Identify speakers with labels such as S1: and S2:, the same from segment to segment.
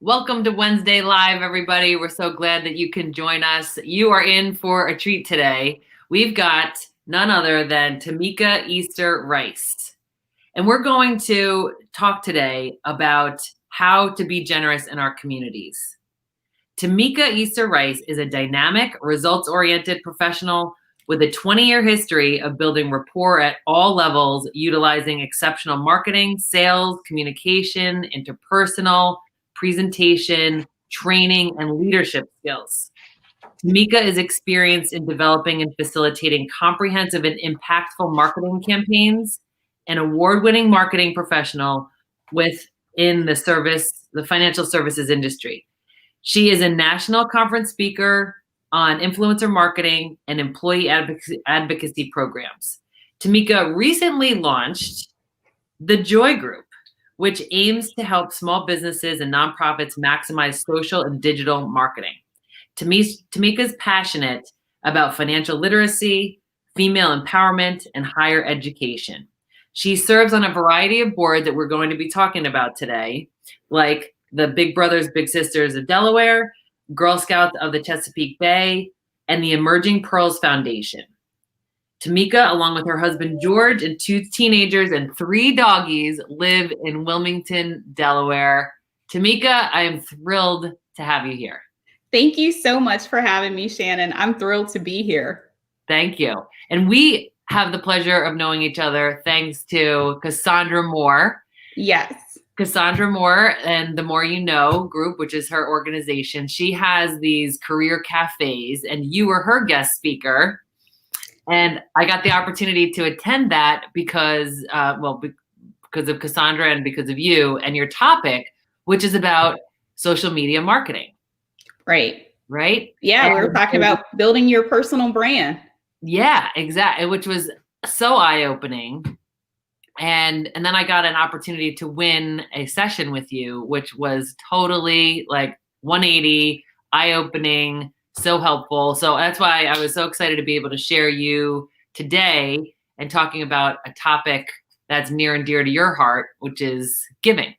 S1: Welcome to Wednesday Live, everybody. We're so glad that you can join us. You are in for a treat today. We've got none other than Temeka Easter Rice. And we're going to talk today about how to be generous in our communities. Temeka Easter Rice is a dynamic, results-oriented professional with a 20-year history of building rapport at all levels, utilizing exceptional marketing, sales, communication, interpersonal, presentation, training, and leadership skills. Temeka is experienced in developing and facilitating comprehensive and impactful marketing campaigns, an award-winning marketing professional within the financial services industry. She is a national conference speaker on influencer marketing and employee advocacy programs. Temeka recently launched the Joy Group, which aims to help small businesses and nonprofits maximize social and digital marketing. Temeka is passionate about financial literacy, female empowerment, and higher education. She serves on a variety of boards that we're going to be talking about today, like the Big Brothers Big Sisters of Delaware, Girl Scouts of the Chesapeake Bay, and the Emerging Pearls Foundation. Temeka, along with her husband George and 2 teenagers and 3 doggies, live in Wilmington, Delaware. Temeka, I am thrilled to have you here.
S2: Thank you so much for having me, Shannon. I'm thrilled to be here.
S1: Thank you. And we have the pleasure of knowing each other thanks to Cassandra Moore.
S2: Yes.
S1: Cassandra Moore and the More You Know group, which is her organization. She has these career cafes, and you were her guest speaker. And I got the opportunity to attend that because of Cassandra and because of you and your topic, which is about social media marketing. Right?
S2: Yeah,
S1: and
S2: we were talking about building your personal brand.
S1: Yeah, exactly, which was so eye-opening. And then I got an opportunity to win a session with you, which was totally like 180, eye-opening, so helpful. So that's why I was so excited to be able to share you today and talking about a topic that's near and dear to your heart, which is giving.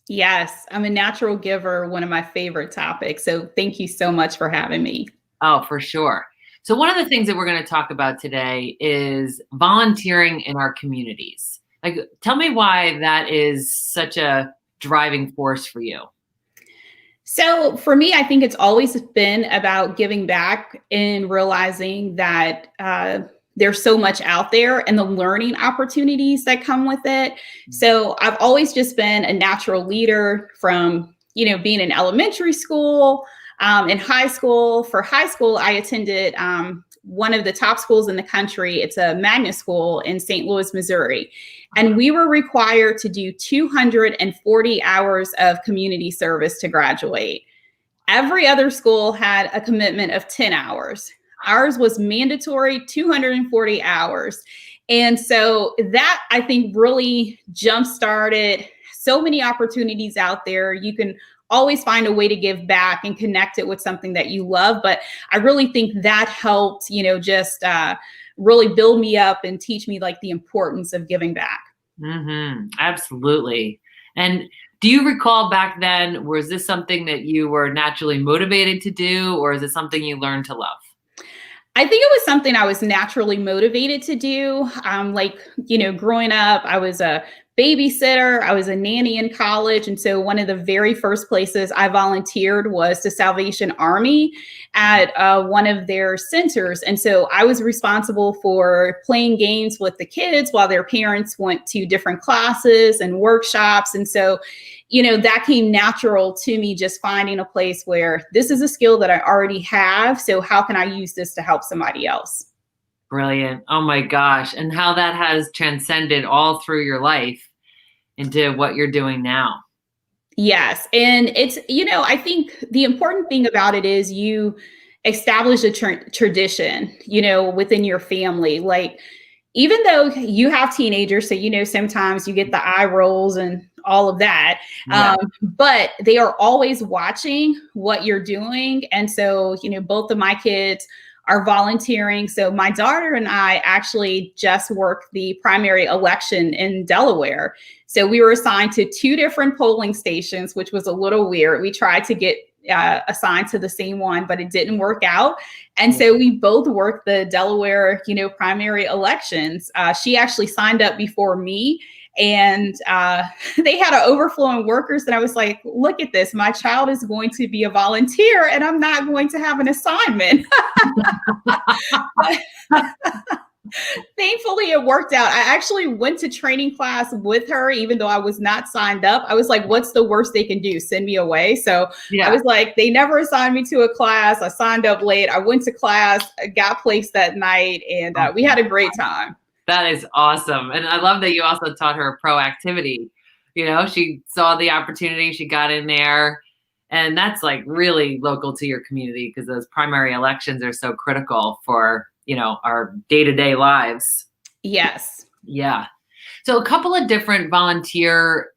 S2: Yes, I'm a natural giver, one of my favorite topics. So thank you so much for having me.
S1: Oh, for sure. So one of the things that we're going to talk about today is volunteering in our communities. Like, tell me why that is such a driving force for you.
S2: So for me, I think it's always been about giving back and realizing that there's so much out there and the learning opportunities that come with it. So I've always just been a natural leader from, being in elementary school, in high school. For high school, I attended one of the top schools in the country. It's a magnet school in St. Louis, Missouri. And we were required to do 240 hours of community service to graduate. Every other school had a commitment of 10 hours. Ours was mandatory 240 hours. And so that, I think, really jump-started so many opportunities out there. You can always find a way to give back and connect it with something that you love. But I really think that helped, just really build me up and teach me like the importance of giving back.
S1: Mm-hmm. Absolutely. And do you recall back then, was this something that you were naturally motivated to do, or is it something you learned to love?
S2: I think it was something I was naturally motivated to do. Growing up, I was a babysitter. I was a nanny in college. And so one of the very first places I volunteered was the Salvation Army at one of their centers. And so I was responsible for playing games with the kids while their parents went to different classes and workshops. And so, that came natural to me, just finding a place where this is a skill that I already have. So how can I use this to help somebody else?
S1: Brilliant. Oh my gosh. And how that has transcended all through your life into what you're doing now.
S2: Yes. And it's, I think the important thing about it is you establish a tradition, within your family. Like, even though you have teenagers, so, sometimes you get the eye rolls and all of that,
S1: Yeah.
S2: But they are always watching what you're doing. And so, both of my kids our volunteering. So my daughter and I actually just worked the primary election in Delaware. So we were assigned to 2 different polling stations, which was a little weird. We tried to get assigned to the same one, but it didn't work out. And so we both worked the Delaware, primary elections. She actually signed up before me, and they had an overflow in workers. And I was like, look at this, my child is going to be a volunteer and I'm not going to have an assignment. Thankfully, it worked out. I actually went to training class with her, even though I was not signed up. I was like, what's the worst they can do? Send me away. So I was like, they never assigned me to a class. I signed up late. I went to class, got placed that night, and we had a great time.
S1: That is awesome. And I love that you also taught her proactivity. She saw the opportunity, she got in there. And that's like really local to your community, because those primary elections are so critical for our day-to-day lives.
S2: Yes.
S1: Yeah. So a couple of different volunteer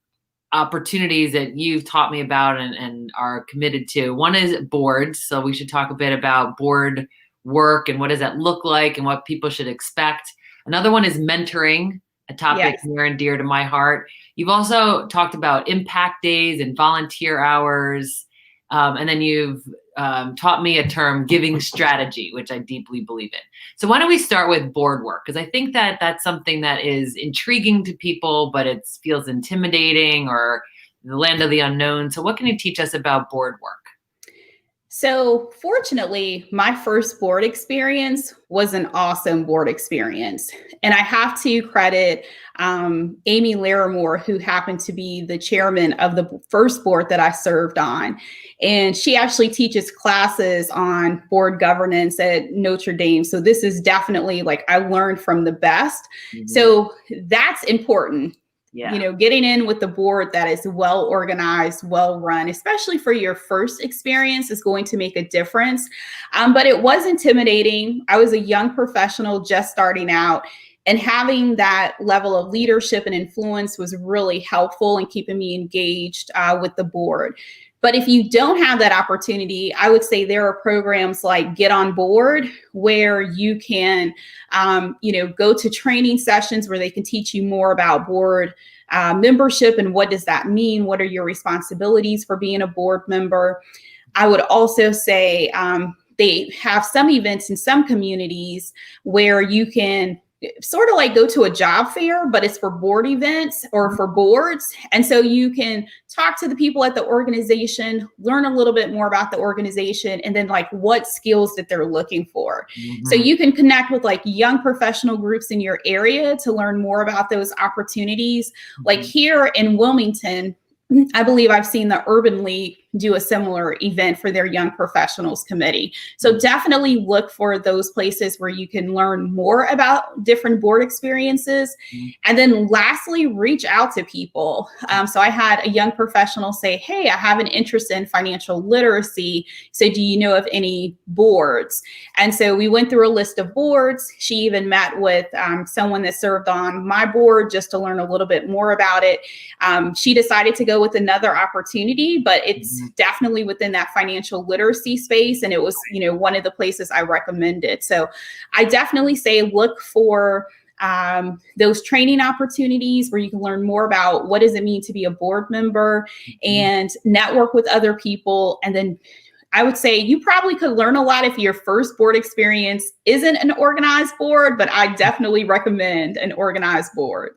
S1: opportunities that you've taught me about and are committed to. One is boards. So we should talk a bit about board work and what does that look like and what people should expect. Another one is mentoring, a topic near and dear to my heart. You've also talked about impact days and volunteer hours. And then you've taught me a term, giving strategy, which I deeply believe in. So why don't we start with board work? Because I think that that's something that is intriguing to people, but it feels intimidating or the land of the unknown. So what can you teach us about board work?
S2: So fortunately, my first board experience was an awesome board experience. And I have to credit Amy Larimore, who happened to be the chairman of the first board that I served on. And she actually teaches classes on board governance at Notre Dame. So this is definitely I learned from the best. Mm-hmm. So that's important. Yeah. Getting in with the board that is well organized, well run, especially for your first experience, is going to make a difference. But it was intimidating. I was a young professional just starting out, and having that level of leadership and influence was really helpful in keeping me engaged with the board. But if you don't have that opportunity, I would say there are programs like Get On Board, where you can, go to training sessions where they can teach you more about board membership and what does that mean? What are your responsibilities for being a board member? I would also say they have some events in some communities where you can sort of go to a job fair, but it's for board events or for boards. And so you can talk to the people at the organization, learn a little bit more about the organization, and then what skills that they're looking for. Mm-hmm. So you can connect with young professional groups in your area to learn more about those opportunities. Mm-hmm. Here in Wilmington, I believe I've seen the Urban League do a similar event for their Young Professionals Committee. So definitely look for those places where you can learn more about different board experiences. Mm-hmm. And then lastly, reach out to people. So I had a young professional say, hey, I have an interest in financial literacy. So do you know of any boards? And so we went through a list of boards. She even met with someone that served on my board just to learn a little bit more about it. She decided to go with another opportunity, but it's definitely within that financial literacy space. And it was, one of the places I recommended. So I definitely say look for those training opportunities where you can learn more about what does it mean to be a board member, and network with other people. And then I would say you probably could learn a lot if your first board experience isn't an organized board, but I definitely recommend an organized board.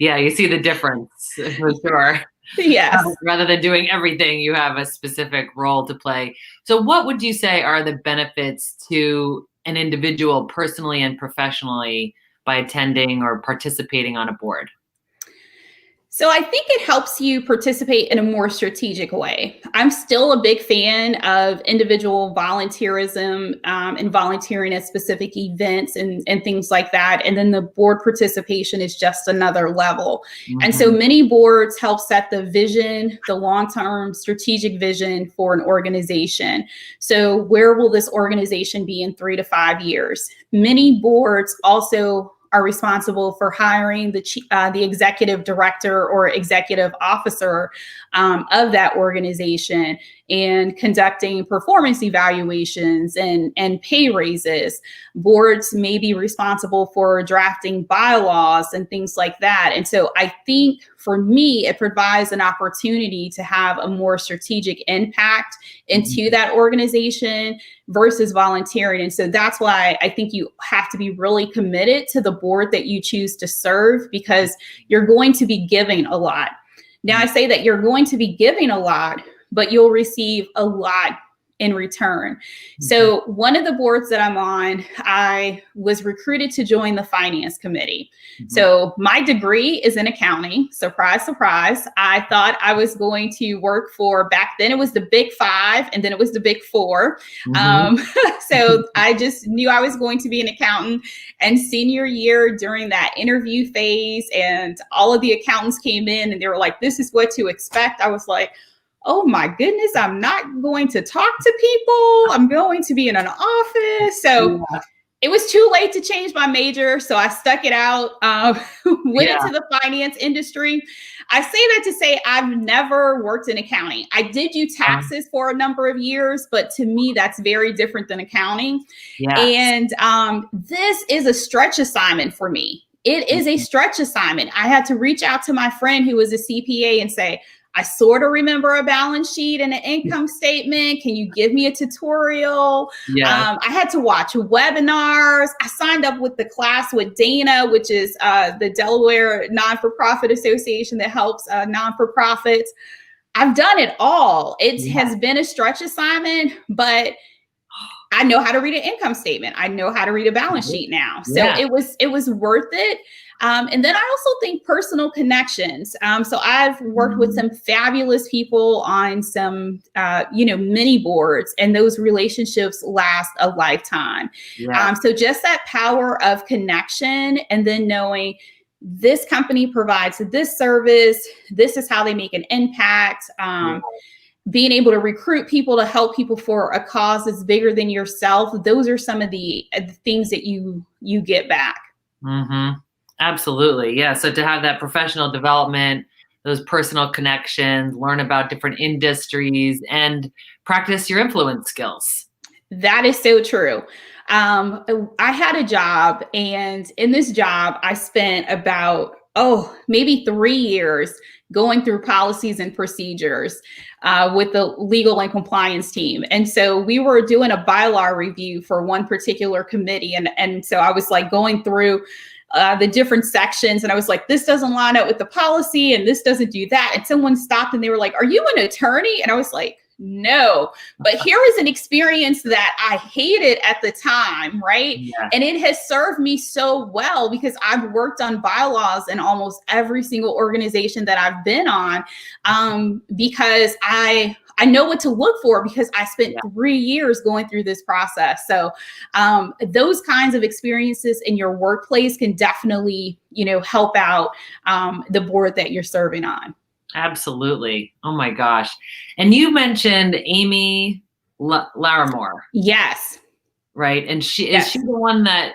S1: Yeah, you see the difference for sure.
S2: Yes.
S1: Rather than doing everything, you have a specific role to play. So what would you say are the benefits to an individual personally and professionally by attending or participating on a board?
S2: So I think it helps you participate in a more strategic way. I'm still a big fan of individual volunteerism and volunteering at specific events and things like that. And then the board participation is just another level. Mm-hmm. And so many boards help set the vision, the long-term strategic vision for an organization. So where will this organization be in 3 to 5 years? Many boards also are responsible for hiring the executive director or executive officer of that organization and conducting performance evaluations and pay raises. Boards may be responsible for drafting bylaws and things like that. And so I think for me, it provides an opportunity to have a more strategic impact into that organization versus volunteering. And so that's why I think you have to be really committed to the board that you choose to serve, because you're going to be giving a lot. Now, I say that you're going to be giving a lot, but you'll receive a lot in return. So one of the boards that I'm on, I was recruited to join the finance committee. So my degree is in accounting. Surprise, surprise. I thought I was going to work for, back then it was the big five and then it was the big four. So I just knew I was going to be an accountant. And senior year, during that interview phase, and all of the accountants came in and they were like, this is what to expect. I was like, oh my goodness, I'm not going to talk to people. I'm going to be in an office. So it was too late to change my major. So I stuck it out, went into the finance industry. I say that to say I've never worked in accounting. I did do taxes for a number of years, but to me, that's very different than accounting. And this is a stretch assignment for me. It is a stretch assignment. I had to reach out to my friend who was a CPA and say, I sort of remember a balance sheet and an income statement. Can you give me a tutorial? I had to watch webinars. I signed up with the class with Dana, which is the Delaware Non-for-Profit Association that helps non-for-profits. I've done it all. It has been a stretch assignment, but I know how to read an income statement. I know how to read a balance sheet now. So it was worth it. And then I also think personal connections. So I've worked with some fabulous people on some, mini boards, and those relationships last a lifetime. So just that power of connection, and then knowing this company provides this service, this is how they make an impact. Being able to recruit people to help people for a cause that's bigger than yourself. Those are some of the things that you get back.
S1: Absolutely. Yeah. So to have that professional development, those personal connections, learn about different industries, and practice your influence skills.
S2: That is so true. I had a job, and in this job, I spent about, maybe 3 years going through policies and procedures with the legal and compliance team. And so we were doing a bylaw review for one particular committee. And so I was like going through the different sections, and I was like, this doesn't line up with the policy and this doesn't do that. And someone stopped and they were like, are you an attorney? And I was like, no, but here is an experience that I hated at the time, right? And it has served me so well, because I've worked on bylaws in almost every single organization that I've been on, because I know what to look for, because I spent 3 years going through this process. So those kinds of experiences in your workplace can definitely, help out the board that you're serving on.
S1: Absolutely. Oh my gosh. And you mentioned Amy Larimore.
S2: Yes.
S1: Right. And is she the one that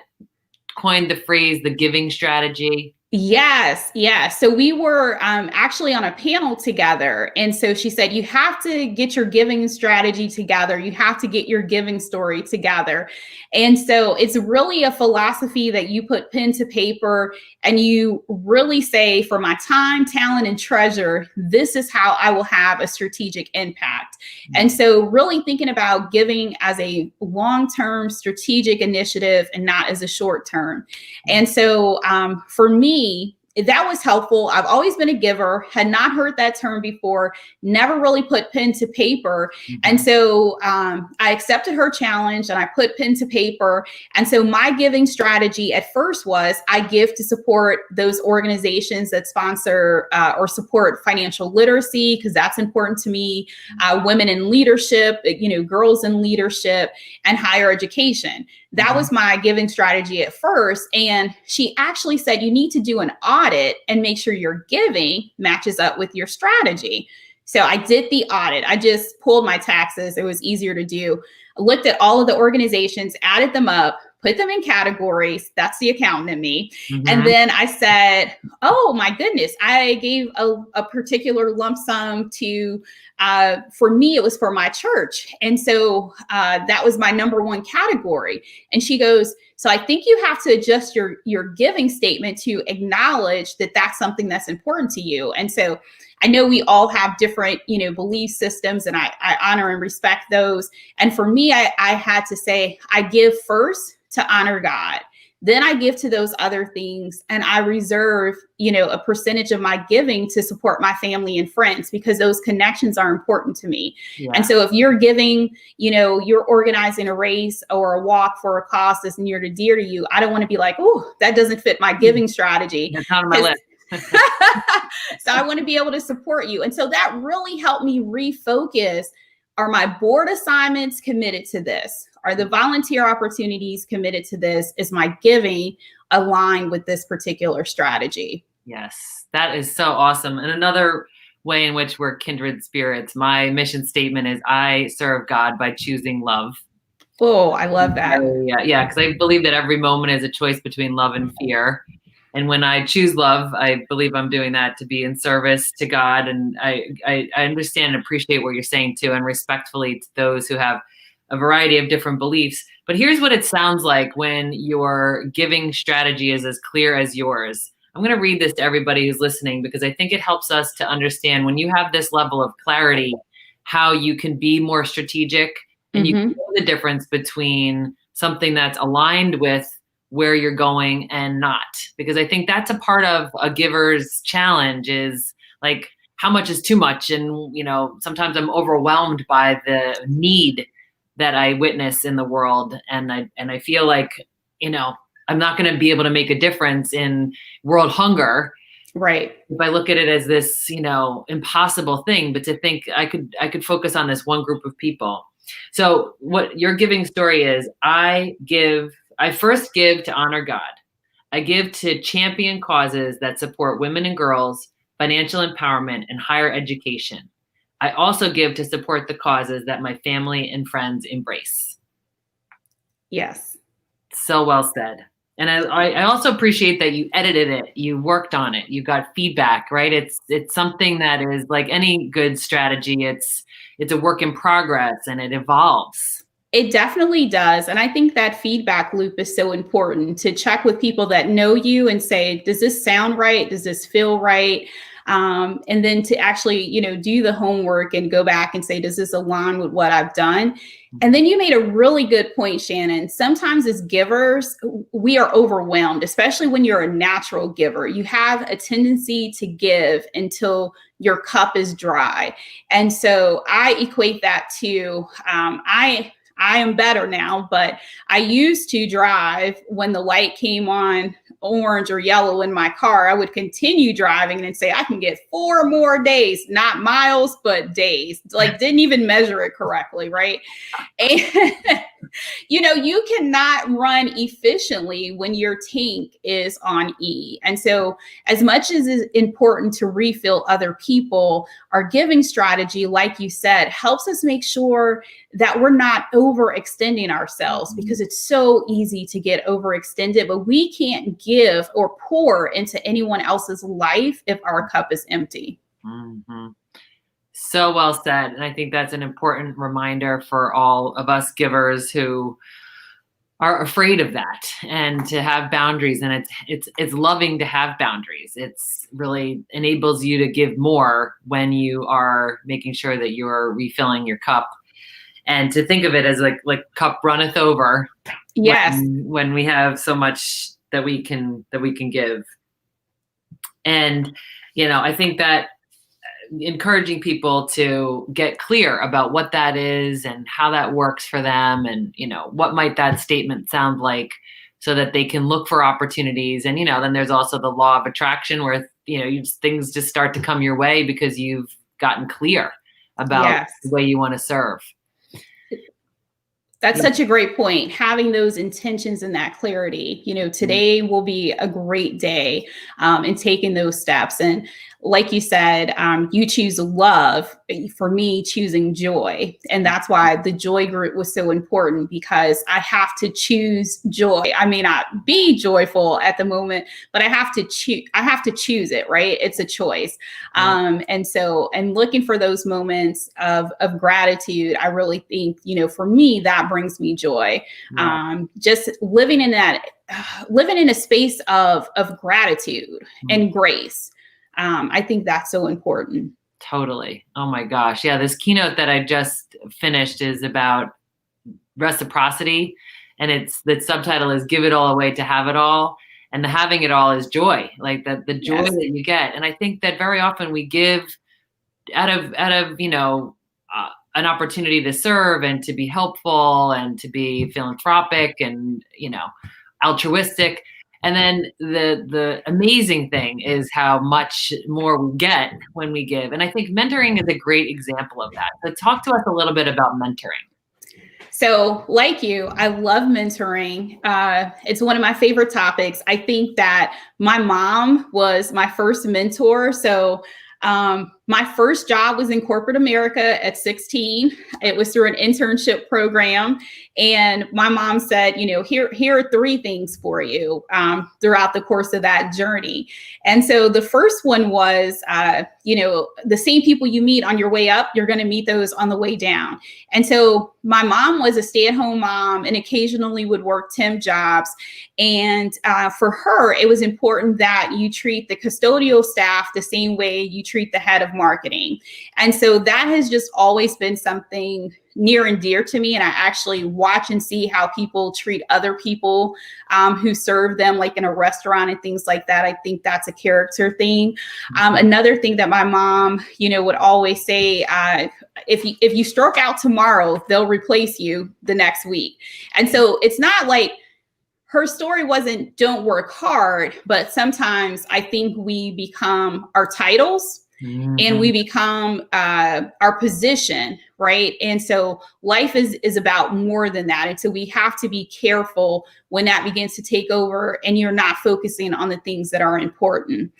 S1: coined the phrase, the giving strategy?
S2: Yes. So we were actually on a panel together. And so she said, you have to get your giving strategy together. You have to get your giving story together. And so it's really a philosophy that you put pen to paper and you really say, for my time, talent, and treasure, this is how I will have a strategic impact. And so really thinking about giving as a long-term strategic initiative and not as a short-term. And so for me, that was helpful. I've always been a giver, had not heard that term before, never really put pen to paper. And so I accepted her challenge and I put pen to paper. And so my giving strategy at first was I give to support those organizations that sponsor or support financial literacy, because that's important to me, women in leadership, girls in leadership, and higher education. That was my giving strategy at first. And she actually said, you need to do an audit and make sure your giving matches up with your strategy. So I did the audit. I just pulled my taxes. It was easier to do. I looked at all of the organizations, added them up, put them in categories. That's the accountant in me. And
S1: Mm-hmm.
S2: then I said, oh my goodness, I gave a particular lump sum to, for me, it was for my church. And so that was my number one category. And she goes, so I think you have to adjust your giving statement to acknowledge that that's something that's important to you. And so I know we all have different, belief systems, and I honor and respect those. And for me, I had to say, I give first to honor God. Then I give to those other things, and I reserve, a percentage of my giving to support my family and friends, because those connections are important to me. Yeah. And so if you're giving, you're organizing a race or a walk for a cause that's near and dear to you, I don't want to be like, oh, that doesn't fit my giving strategy.
S1: That's not on my list.
S2: So I want to be able to support you. And so that really helped me refocus. Are my board assignments committed to this? Are the volunteer opportunities committed to this? Is my giving aligned with this particular strategy?
S1: Yes, that is so awesome. And another way in which we're kindred spirits, my mission statement is I serve God by choosing love.
S2: Oh, I love that.
S1: Yeah, because I believe that every moment is a choice between love and fear. And when I choose love, I believe I'm doing that to be in service to God. And I understand and appreciate what you're saying too, and respectfully to those who have a variety of different beliefs. But here's what it sounds like when your giving strategy is as clear as yours. I'm going to read this to everybody who's listening, because I think it helps us to understand, when you have this level of clarity, how you can be more strategic, and you can know the difference between something that's aligned with where you're going and not. Because I think that's a part of a giver's challenge, is like, how much is too much? And, sometimes I'm overwhelmed by the need that I witness in the world. And I feel like, I'm not going to be able to make a difference in world hunger.
S2: Right.
S1: If I look at it as this, impossible thing, but to think I could focus on this one group of people. So what your giving story is, I first give to honor God. I give to champion causes that support women and girls, financial empowerment, and higher education. I also give to support the causes that my family and friends embrace.
S2: Yes.
S1: So well said. And I also appreciate that you edited it. You worked on it. You got feedback, right? It's something that is like any good strategy. It's a work in progress, and it evolves.
S2: It definitely does. And I think that feedback loop is so important, to check with people that know you and say, does this sound right? Does this feel right? And then to actually, do the homework and go back and say, does this align with what I've done? And then you made a really good point, Shannon. Sometimes as givers, we are overwhelmed, especially when you're a natural giver. You have a tendency to give until your cup is dry. And so I equate that to, I am better now, but I used to drive when the light came on orange or yellow in my car. I would continue driving and say, I can get 4 more days, not miles, but days. Like, didn't even measure it correctly, right? And, you cannot run efficiently when your tank is on E. And so as much as it's important to refill other people, our giving strategy, like you said, helps us make sure that we're not overextending ourselves, because it's so easy to get overextended, but we can't give or pour into anyone else's life if our cup is empty.
S1: Mm-hmm. So well said. And I think that's an important reminder for all of us givers who are afraid of that, and to have boundaries. And it's loving to have boundaries. It's really enables you to give more when you are making sure that you're refilling your cup, and to think of it as like cup runneth over.
S2: Yes.
S1: When we have so much that we can give. And, I think that encouraging people to get clear about what that is and how that works for them, and, what might that statement sound like, so that they can look for opportunities. And, then there's also the law of attraction, where, things just start to come your way because you've gotten clear about the way you want to serve.
S2: That's such a great point. Having those intentions and that clarity, today will be a great day, and taking those steps. And like you said, you choose love. For me, choosing joy. And that's why the joy group was so important, because I have to choose joy. I may not be joyful at the moment, but I have to choose it, right? It's a choice. And looking for those moments of gratitude, I really think, for me, that brings me joy. Just living in a space of gratitude and grace. I think that's so important.
S1: Totally. Oh my gosh. Yeah. This keynote that I just finished is about reciprocity. And the subtitle is "Give It All Away to Have It All." And the having it all is joy, like the joy that you get. And I think that very often we give out of an opportunity to serve and to be helpful and to be philanthropic and, altruistic. And then the amazing thing is how much more we get when we give. And I think mentoring is a great example of that. So talk to us a little bit about mentoring.
S2: So like you, I love mentoring. It's one of my favorite topics. I think that my mom was my first mentor. So my first job was in corporate America at 16. It was through an internship program. And my mom said, here are 3 things for you throughout the course of that journey. And so the first one was, the same people you meet on your way up, you're going to meet those on the way down. And so my mom was a stay-at-home mom and occasionally would work temp jobs. And for her, it was important that you treat the custodial staff the same way you treat the head of marketing. And so that has just always been something near and dear to me. And I actually watch and see how people treat other people who serve them, like in a restaurant and things like that. I think that's a character thing. Another thing that my mom, would always say, if you stroke out tomorrow, they'll replace you the next week. And so it's not like her story wasn't don't work hard, but sometimes I think we become our titles. And we become our position, right? And so life is about more than that. And so we have to be careful when that begins to take over and you're not focusing on the things that are important.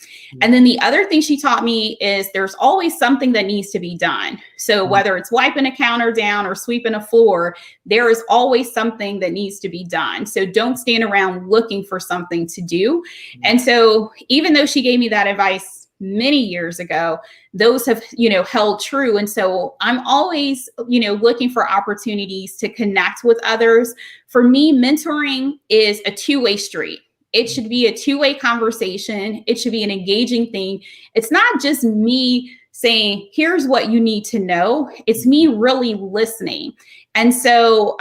S2: And then the other thing she taught me is there's always something that needs to be done. So whether it's wiping a counter down or sweeping a floor, there is always something that needs to be done. So don't stand around looking for something to do. And so even though she gave me that advice many years ago, those have, held true. And so I'm always, looking for opportunities to connect with others. For me, mentoring is a two-way street. It should be a two-way conversation. It should be an engaging thing. It's not just me saying, here's what you need to know. It's me really listening. And so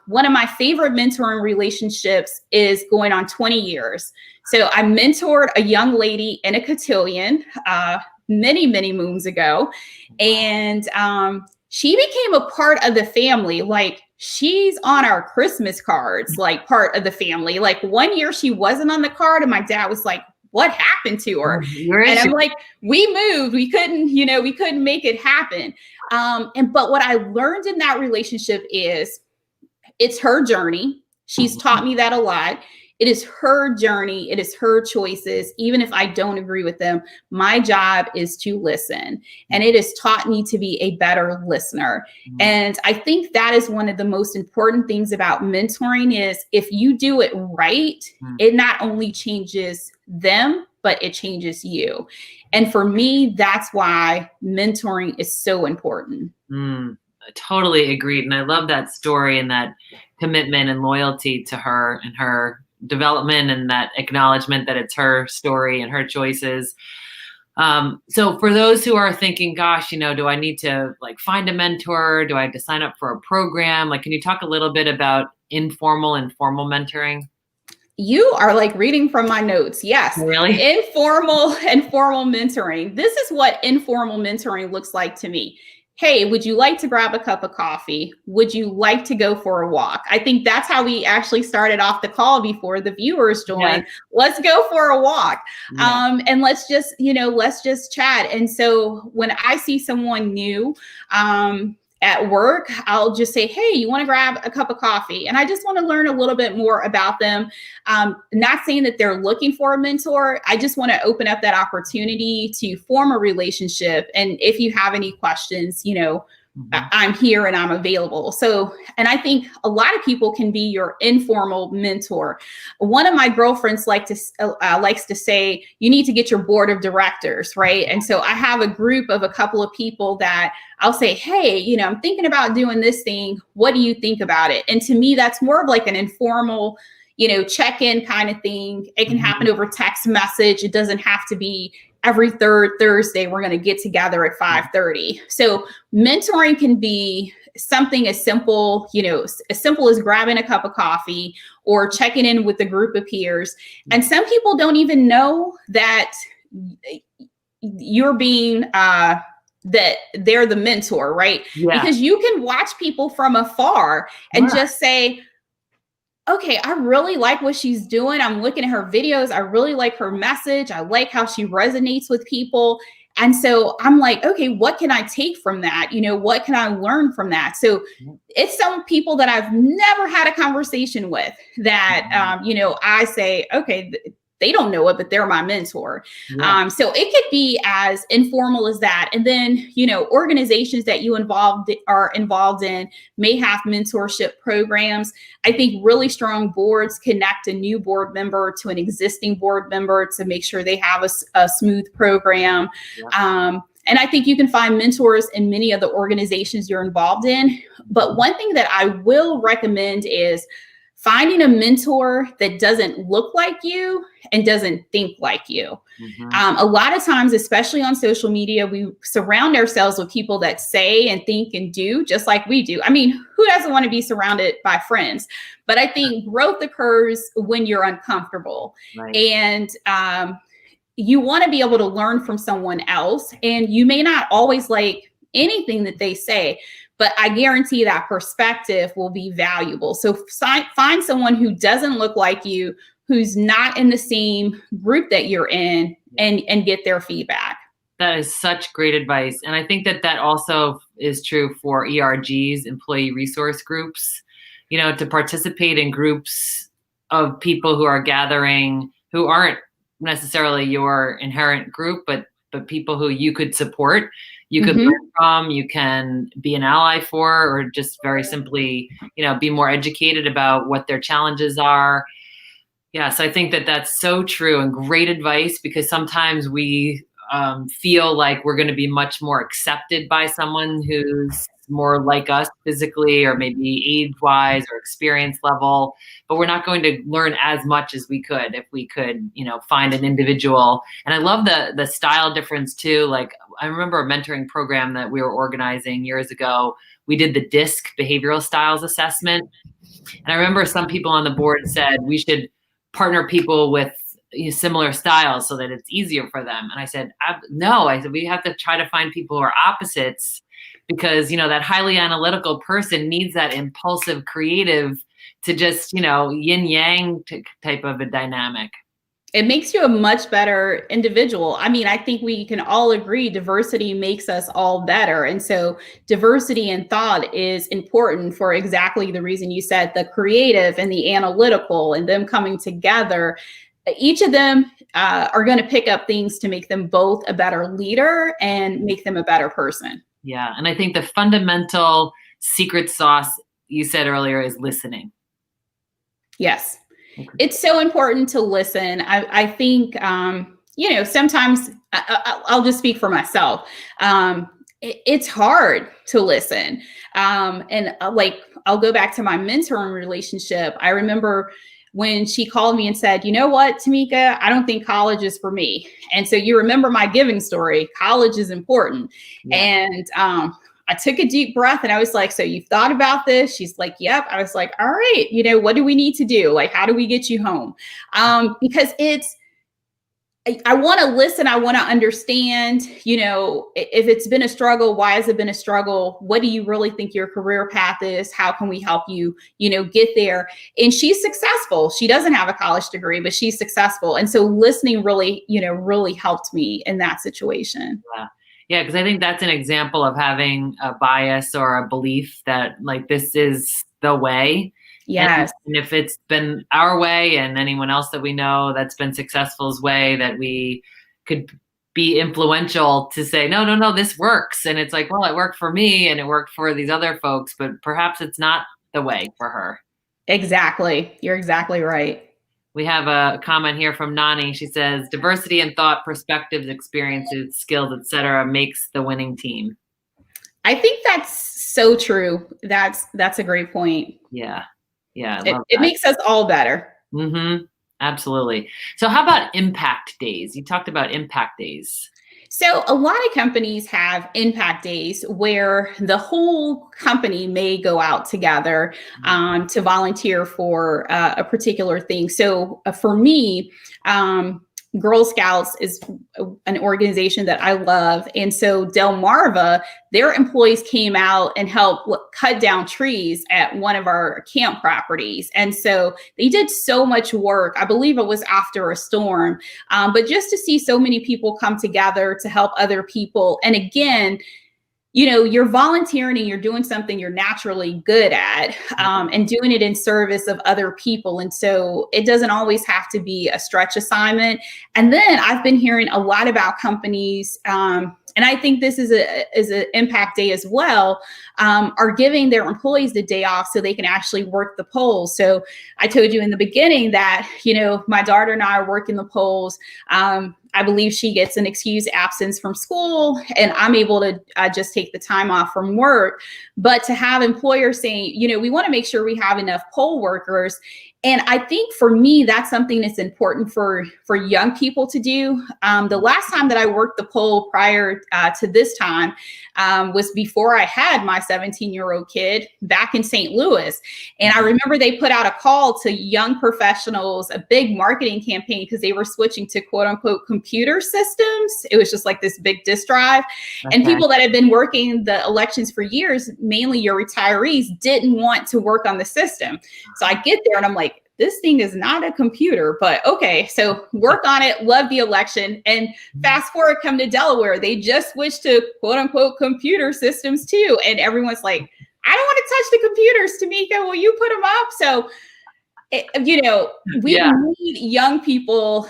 S2: one of my favorite mentoring relationships is going on 20 years. So I mentored a young lady in a cotillion many, many moons ago. And she became a part of the family. Like she's on our Christmas cards, like part of the family. Like one year she wasn't on the card and my dad was like, what happened to her? And I'm like, we moved, we couldn't make it happen. But what I learned in that relationship is it's her journey. She's taught me that a lot. It is her journey. It is her choices. Even if I don't agree with them, my job is to listen. And it has taught me to be a better listener. And I think that is one of the most important things about mentoring is if you do it right, it not only changes them, but it changes you. And for me, that's why mentoring is so important.
S1: Totally agreed. And I love that story and that commitment and loyalty to her and her development and that acknowledgement that it's her story and her choices. So for those who are thinking, gosh, do I need to find a mentor? Do I have to sign up for a program? Can you talk a little bit about informal and formal mentoring?
S2: You are reading from my notes. Yes.
S1: Really?
S2: Informal and formal mentoring. This is what informal mentoring looks like to me. Hey, would you like to grab a cup of coffee? Would you like to go for a walk? I think that's how we actually started off the call before the viewers joined. Yeah. Let's go for a walk. Yeah. And let's just chat. And so when I see someone new, at work, I'll just say, hey, you want to grab a cup of coffee? And I just want to learn a little bit more about them. Not saying that they're looking for a mentor. I just want to open up that opportunity to form a relationship. And if you have any questions, I'm here and I'm available. So, and I think a lot of people can be your informal mentor. One of my girlfriends likes to say, you need to get your board of directors, right? And so I have a group of a couple of people that I'll say, hey, I'm thinking about doing this thing. What do you think about it? And to me, that's more of like an informal, check-in kind of thing. It can happen over text message. It doesn't have to be every third Thursday, we're going to get together at 5:30. So mentoring can be something as simple as grabbing a cup of coffee or checking in with a group of peers. And some people don't even know that you're being, that they're the mentor, right?
S1: Yeah.
S2: Because you can watch people from afar and just say, okay, I really like what she's doing. I'm looking at her videos. I really like her message. I like how she resonates with people. And so I'm like, okay, what can I take from that? What can I learn from that? So it's some people that I've never had a conversation with that, I say, okay, they don't know it, but they're my mentor.
S1: Yeah.
S2: So it could be as informal as that. And then, organizations that you are involved in may have mentorship programs. I think really strong boards connect a new board member to an existing board member to make sure they have a smooth program. Yeah. And I think you can find mentors in many of the organizations you're involved in. But one thing that I will recommend is finding a mentor that doesn't look like you and doesn't think like you. A lot of times, especially on social media, we surround ourselves with people that say and think and do just like we do. I mean, who doesn't want to be surrounded by friends? But I think growth occurs when you're uncomfortable. Right. And you want to be able to learn from someone else. And you may not always like anything that they say, but I guarantee that perspective will be valuable. So find someone who doesn't look like you, who's not in the same group that you're in, and get their feedback.
S1: That is such great advice. And I think that also is true for ERGs, employee resource groups, to participate in groups of people who are gathering, who aren't necessarily your inherent group, but people who you could support. You could learn from, you can be an ally for, or just very simply, be more educated about what their challenges are. Yes, I think that's so true and great advice, because sometimes we feel like we're going to be much more accepted by someone who's more like us physically, or maybe age-wise or experience level, but we're not going to learn as much as we could if we could, find an individual. And I love the style difference too. Like, I remember a mentoring program that we were organizing years ago. We did the DISC behavioral styles assessment. And I remember some people on the board said we should partner people with similar styles so that it's easier for them. And I said, no, we have to try to find people who are opposites, because, that highly analytical person needs that impulsive creative to just, yin yang type of a dynamic.
S2: It makes you a much better individual. I mean, I think we can all agree diversity makes us all better. And so diversity in thought is important for exactly the reason you said, the creative and the analytical, and them coming together. Each of them are going to pick up things to make them both a better leader and make them a better person.
S1: Yeah. And I think the fundamental secret sauce you said earlier is listening.
S2: Yes. Okay. It's so important to listen. I think, sometimes I'll just speak for myself. It's hard to listen. And I'll go back to my mentoring relationship. I remember when she called me and said, you know what, Temeka, I don't think college is for me. And so you remember my giving story, college is important. Yeah. And I took a deep breath and I was like, so you've thought about this? She's like, yep. I was like, all right, what do we need to do? Like, how do we get you home? Because I want to listen. I want to understand, if it's been a struggle, why has it been a struggle? What do you really think your career path is? How can we help you, get there? And she's successful. She doesn't have a college degree, but she's successful. And so listening really, really helped me in that situation.
S1: Yeah. Yeah, because I think that's an example of having a bias or a belief that like this is the way.
S2: Yes.
S1: And if it's been our way and anyone else that we know that's been successful's way, that we could be influential to say, no, no, no, this works. And it's like, well, it worked for me and it worked for these other folks, but perhaps it's not the way for her.
S2: Exactly. You're exactly right.
S1: We have a comment here from Nani. She says, diversity in thought, perspectives, experiences, skills, etc., makes the winning team.
S2: I think that's so true. That's a great point.
S1: Yeah. Yeah. I
S2: It,
S1: love
S2: it
S1: that.
S2: makes us all better.
S1: Mm-hmm. Absolutely. So how about impact days? You talked about impact days.
S2: So, a lot of companies have impact days where the whole company may go out together to volunteer for a particular thing. So, for me, Girl Scouts is an organization that I love. And so, Delmarva, their employees came out and helped cut down trees at one of our camp properties. And so, they did so much work. I believe it was after a storm. But just to see so many people come together to help other people. And again, you're volunteering and you're doing something you're naturally good at and doing it in service of other people. And so it doesn't always have to be a stretch assignment. And then I've been hearing a lot about companies, and I think this is an impact day as well, are giving their employees the day off so they can actually work the polls. So I told you in the beginning that, my daughter and I are working the polls. I believe she gets an excused absence from school and I'm able to just take the time off from work. But to have employers saying, we want to make sure we have enough poll workers. And I think for me, that's something that's important for young people to do. The last time that I worked the poll prior to this time was before I had my 17-year-old kid back in St. Louis. And I remember they put out a call to young professionals, a big marketing campaign, because they were switching to quote unquote computer systems. It was just like this big disk drive. Okay. And people that had been working the elections for years, mainly your retirees, didn't want to work on the system. So I get there and I'm like, this thing is not a computer, but okay, so work on it, love the election. And fast forward, come to Delaware, they just switched to quote unquote computer systems too. And everyone's like, I don't want to touch the computers, Temeka, will you put them up? So, we need young people,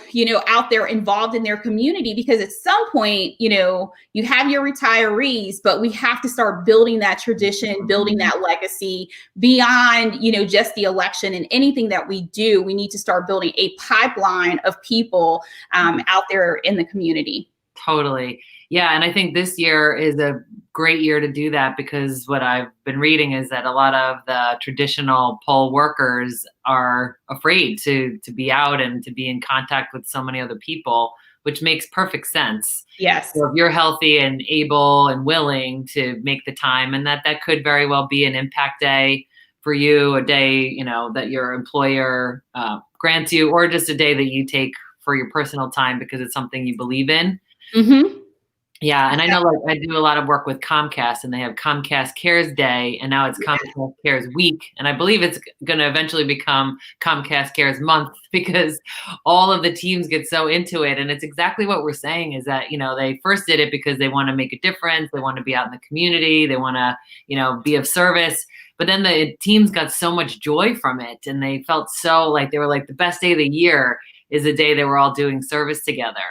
S2: out there involved in their community, because at some point, you have your retirees, but we have to start building that tradition, building that legacy beyond, just the election. And anything that we do, we need to start building a pipeline of people out there in the community.
S1: Totally. Yeah. And I think this year is a great year to do that, because what I've been reading is that a lot of the traditional poll workers are afraid to be out and to be in contact with so many other people, which makes perfect sense.
S2: Yes.
S1: So if you're healthy and able and willing to make the time, and that could very well be an impact day for you, a day, that your employer grants you, or just a day that you take for your personal time because it's something you believe in.
S2: Mm-hmm.
S1: Yeah. And I know I do a lot of work with Comcast, and they have Comcast Cares Day, and now it's Comcast Cares Week. And I believe it's going to eventually become Comcast Cares Month, because all of the teams get so into it. And it's exactly what we're saying is that, they first did it because they want to make a difference. They want to be out in the community. They want to, be of service. But then the teams got so much joy from it. And they felt so like they were like the best day of the year is the day they were all doing service together.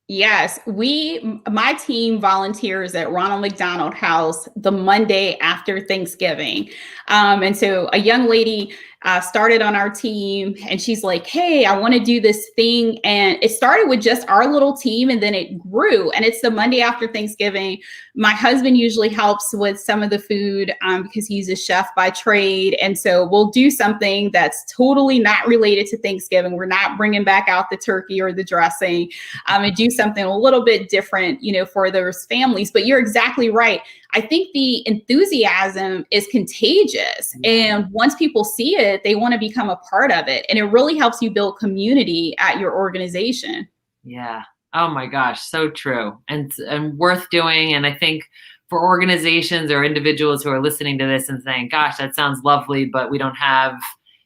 S2: Yes, my team volunteers at Ronald McDonald House the Monday after Thanksgiving. And so a young lady started on our team, and she's like, hey, I want to do this thing. And it started with just our little team, and then it grew. And it's the Monday after Thanksgiving. My husband usually helps with some of the food because he's a chef by trade. And so we'll do something that's totally not related to Thanksgiving. We're not bringing back out the turkey or the dressing, and do something a little bit different, for those families. But you're exactly right. I think the enthusiasm is contagious. And once people see it, they want to become a part of it. And it really helps you build community at your organization.
S1: Yeah. Oh my gosh. So true. And worth doing. And I think for organizations or individuals who are listening to this and saying, gosh, that sounds lovely, but we don't have,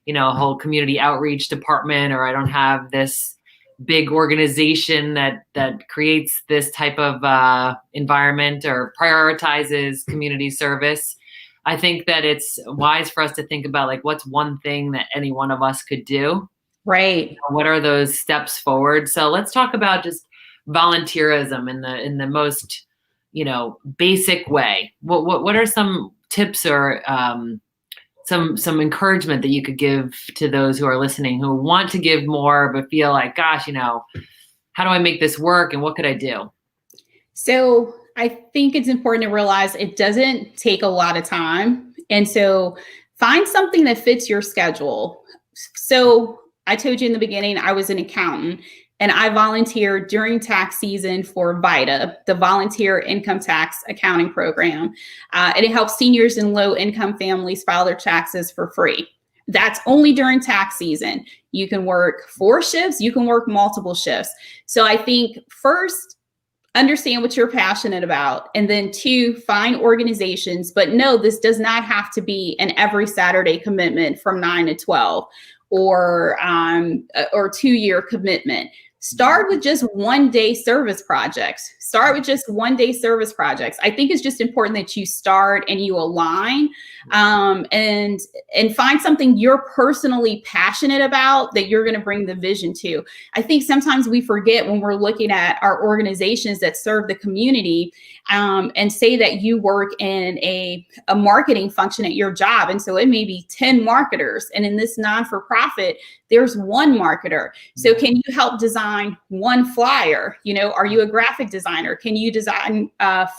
S1: a whole community outreach department, or I don't have this big organization that creates this type of environment or prioritizes community service. I think that it's wise for us to think about like what's one thing that any one of us could do.
S2: Right.
S1: What are those steps forward? So let's talk about just volunteerism in the most, basic way. What are some tips or some encouragement that you could give to those who are listening who want to give more but feel like, gosh, how do I make this work and what could I do?
S2: So I think it's important to realize it doesn't take a lot of time. And so find something that fits your schedule. So I told you in the beginning, I was an accountant and I volunteered during tax season for VITA, the Volunteer Income Tax Accounting Program. And it helps seniors and low income families file their taxes for free. That's only during tax season. You can work 4 shifts, you can work multiple shifts. So I think first, understand what you're passionate about. And then 2, find organizations, but no, this does not have to be an every Saturday commitment from 9 to 12 or 2-year commitment. Start with just 1-day service projects. Start with just 1-day service projects. I think it's just important that you start and you align and find something you're personally passionate about that you're going to bring the vision to. I think sometimes we forget when we're looking at our organizations that serve the community and say that you work in a marketing function at your job. And so it may be 10 marketers. And in this non-for-profit, there's 1 marketer. So can you help design 1 flyer? Are you a graphic designer? Can you design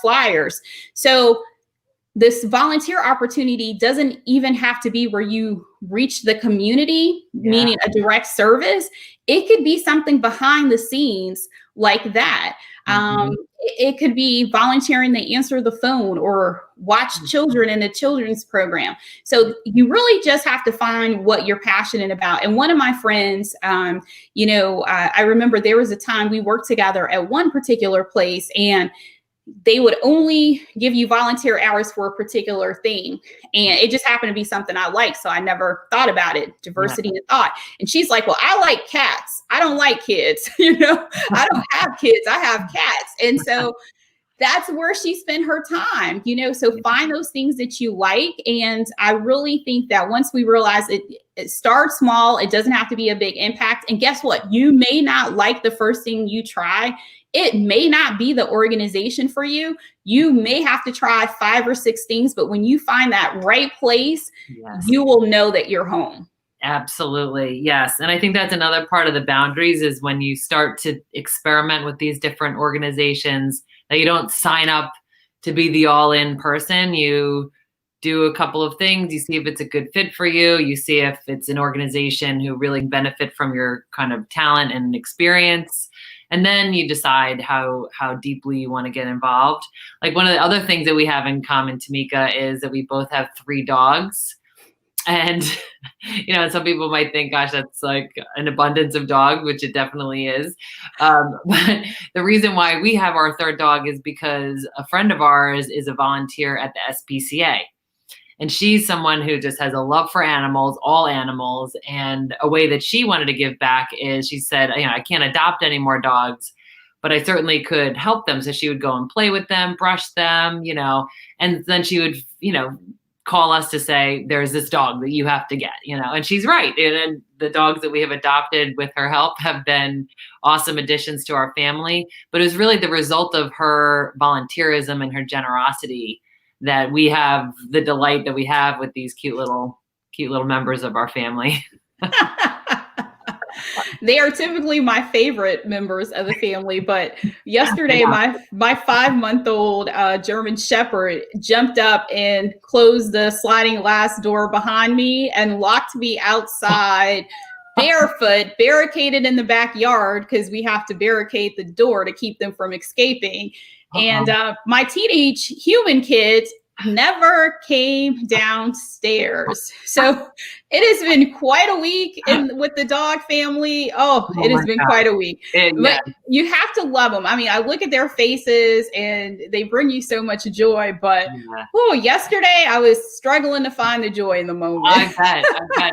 S2: flyers? So this volunteer opportunity doesn't even have to be where you reach the community, meaning a direct service. It could be something behind the scenes like that. It could be volunteering to answer the phone or watch children in a children's program. So you really just have to find what you're passionate about. And one of my friends, I remember there was a time we worked together at one particular place and they would only give you volunteer hours for a particular thing. And it just happened to be something I liked. So I never thought about it, diversity in thought. And she's like, well, I like cats. I don't like kids. I don't have kids. I have cats. And so that's where she spent her time, so find those things that you like. And I really think that once we realize it starts small, it doesn't have to be a big impact. And guess what? You may not like the first thing you try. It may not be the organization for you. You may have to try 5 or 6 things, but when you find that right place, you will know that you're home.
S1: Absolutely. Yes. And I think that's another part of the boundaries is when you start to experiment with these different organizations that you don't sign up to be the all-in person. You do a couple of things. You see if it's a good fit for you. You see if it's an organization who really benefit from your kind of talent and experience. And then you decide how deeply you want to get involved. Like one of the other things that we have in common, Temeka, is that we both have 3 dogs. And, some people might think, gosh, that's like an abundance of dogs, which it definitely is. But the reason why we have our 3rd dog is because a friend of ours is a volunteer at the SPCA. And she's someone who just has a love for animals, all animals. And a way that she wanted to give back is she said, I can't adopt any more dogs, but I certainly could help them. So she would go and play with them, brush them, and then she would, call us to say, there's this dog that you have to get, and she's right. And the dogs that we have adopted with her help have been awesome additions to our family. But it was really the result of her volunteerism and her generosity that we have the delight that we have with these cute little members of our family.
S2: They are typically my favorite members of the family, but yesterday my 5-month-old German Shepherd jumped up and closed the sliding glass door behind me and locked me outside barefoot, barricaded in the backyard because we have to barricade the door to keep them from escaping. And my teenage human kids never came downstairs. So It has been quite a week with the dog family. Oh, it has been quite a week. But you have to love them. I mean, I look at their faces and they bring you so much joy. But yesterday I was struggling to find the joy in the moment.
S1: I bet.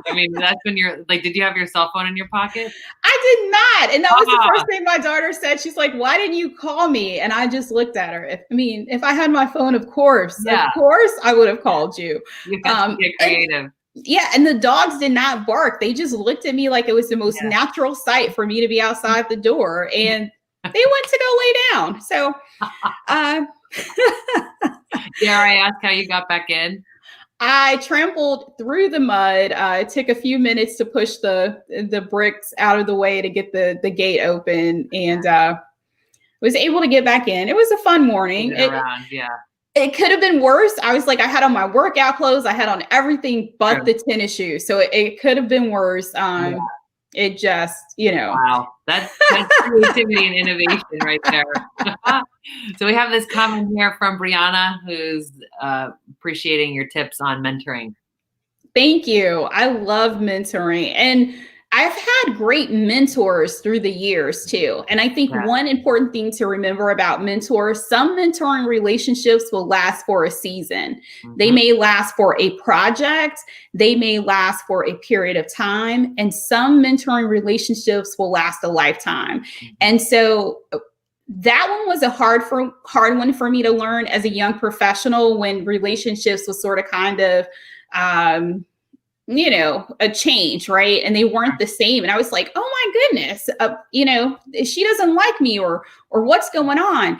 S1: I mean, that's when you're like, did you have your cell phone in your pocket?
S2: I did not. And that was the first thing my daughter said. She's like, why didn't you call me? And I just looked at her. If I had my phone, of course, I would have called you.
S1: You have to get creative.
S2: And the dogs did not bark. They just looked at me like it was the most natural sight for me to be outside the door. And they went to go lay down. So,
S1: dare I ask how you got back in?
S2: I trampled through the mud. It took a few minutes to push the bricks out of the way to get the gate open, and was able to get back in. It was a fun morning. It could have been worse. I was like, I had on my workout clothes. I had on everything but the tennis shoes. So it could have been worse. It just,
S1: Wow. That's creativity and innovation right there. So we have this comment here from Brianna, who's appreciating your tips on mentoring.
S2: Thank you. I love mentoring. And I've had great mentors through the years too. And I think one important thing to remember about mentors, some mentoring relationships will last for a season. They may last for a project. They may last for a period of time. And some mentoring relationships will last a lifetime. And so that one was a hard one for me to learn as a young professional, when relationships was sort of kind of, a change, right? And they weren't the same. And I was like, oh my goodness, she doesn't like me or what's going on.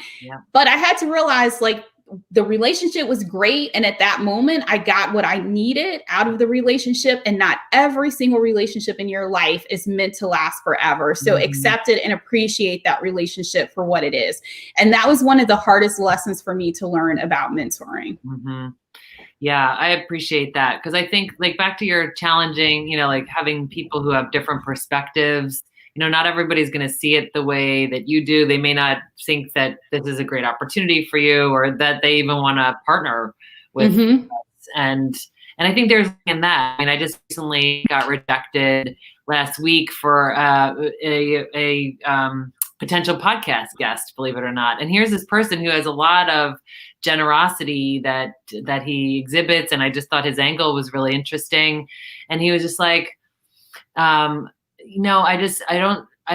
S2: But I had to realize, like, the relationship was great. And at that moment, I got what I needed out of the relationship. And not every single relationship in your life is meant to last forever. So accept it and appreciate that relationship for what it is. And that was one of the hardest lessons for me to learn about mentoring.
S1: Yeah, I appreciate that, because I think, like, back to your challenging, like having people who have different perspectives, not everybody's going to see it the way that you do. They may not think that this is a great opportunity for you, or that they even want to partner with us. And I think there's in that. I mean, I just recently got rejected last week for a potential podcast guest, believe it or not. And here's this person who has a lot of generosity that he exhibits, and I just thought his angle was really interesting. And he was just like, I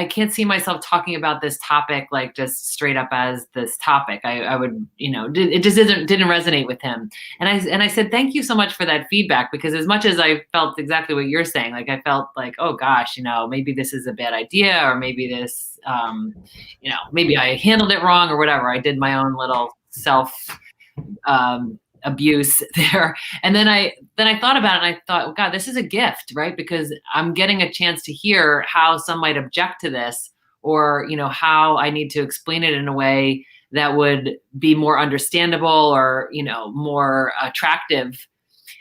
S1: can't see myself talking about this topic like just straight up as this topic. I would, it just didn't resonate with him. And I said, thank you so much for that feedback, because as much as I felt exactly what you're saying, like I felt like, oh gosh, maybe this is a bad idea, or maybe this, maybe I handled it wrong or whatever. I did my own little self abuse there. And then I thought about it, and I thought, oh God, this is a gift, right? Because I'm getting a chance to hear how some might object to this, or, how I need to explain it in a way that would be more understandable, or, more attractive.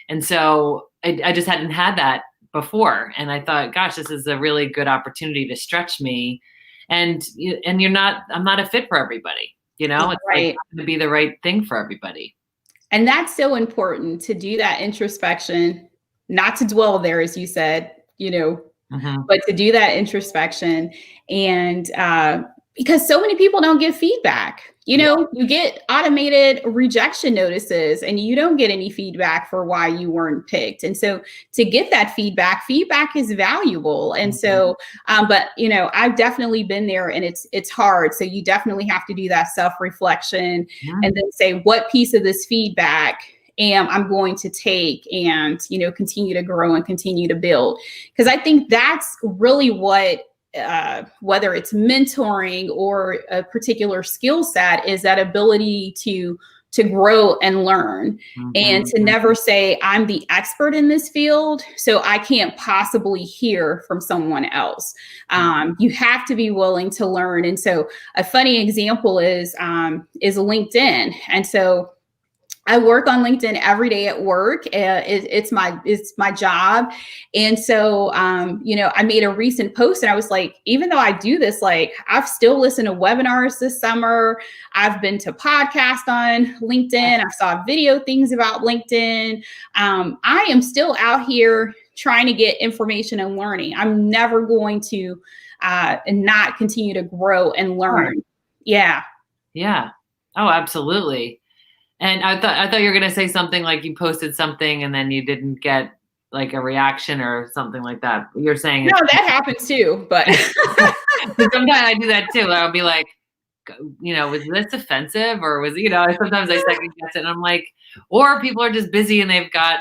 S1: And so I just hadn't had that before. And I thought, gosh, this is a really good opportunity to stretch me. And I'm not a fit for everybody. It's like going to be the right thing for everybody.
S2: And that's so important, to do that introspection, not to dwell there, as you said, but to do that introspection. And because so many people don't give feedback, you get automated rejection notices and you don't get any feedback for why you weren't picked. And so to get that feedback is valuable. And so, but I've definitely been there, and it's hard. So you definitely have to do that self-reflection and then say, what piece of this feedback I'm going to take and, continue to grow and continue to build. Because I think that's really what, whether it's mentoring or a particular skill set, is that ability to grow and learn, and to never say, I'm the expert in this field, so I can't possibly hear from someone else. You have to be willing to learn. And so a funny example is LinkedIn. And so I work on LinkedIn every day at work. It's my job. And so, I made a recent post, and I was like, even though I do this, like, I've still listened to webinars this summer. I've been to podcasts on LinkedIn. I saw video things about LinkedIn. I am still out here trying to get information and learning. I'm never going to not continue to grow and learn.
S1: Right.
S2: Yeah.
S1: Yeah. Oh, absolutely. And I thought you were gonna say something like you posted something and then you didn't get like a reaction or something like that. You're saying
S2: No,
S1: it's
S2: that happens too, but
S1: sometimes I do that too. I'll be like, was this offensive or sometimes I second guess it and I'm like, or people are just busy and they've got,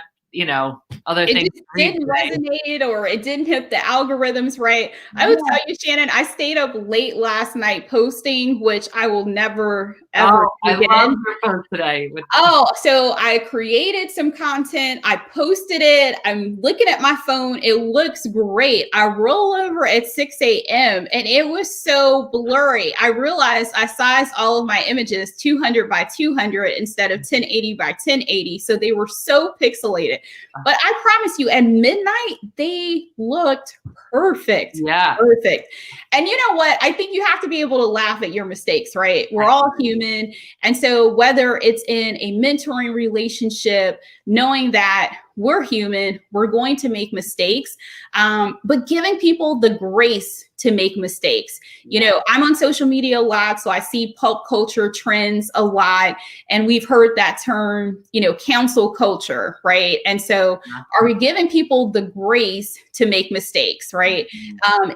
S1: other
S2: it
S1: things
S2: just
S1: to read
S2: didn't
S1: today.
S2: resonate or it didn't hit the algorithms right. I would
S1: Yeah.
S2: tell you, Shannon, I stayed up late last night posting, which I will never, ever
S1: Oh,
S2: do
S1: I love
S2: again.
S1: your post today.
S2: Oh, so I created some content. I posted it. I'm looking at my phone. It looks great. I roll over at 6 a.m. and it was so blurry. I realized I sized all of my images 200 by 200 instead of 1080 by 1080. So they were so pixelated. But I promise you, at midnight, they looked perfect.
S1: Yeah.
S2: Perfect. And you know what? I think you have to be able to laugh at your mistakes, right? We're all human. And so whether it's in a mentoring relationship, knowing that we're human, we're going to make mistakes, but giving people the grace to make mistakes. I'm on social media a lot, so I see pulp culture trends a lot, and we've heard that term, cancel culture, right? And so are we giving people the grace to make mistakes, right?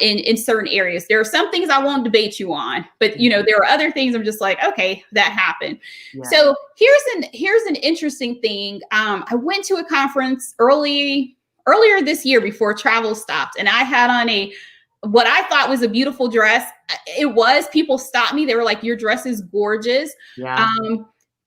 S2: In certain areas. There are some things I won't debate you on, but there are other things I'm just like, okay, that happened.
S1: Yeah.
S2: So here's an interesting thing. I went to a conference earlier this year before travel stopped, and I had on what I thought was a beautiful dress. It was. People stopped me. They were like, "Your dress is gorgeous."
S1: Yeah.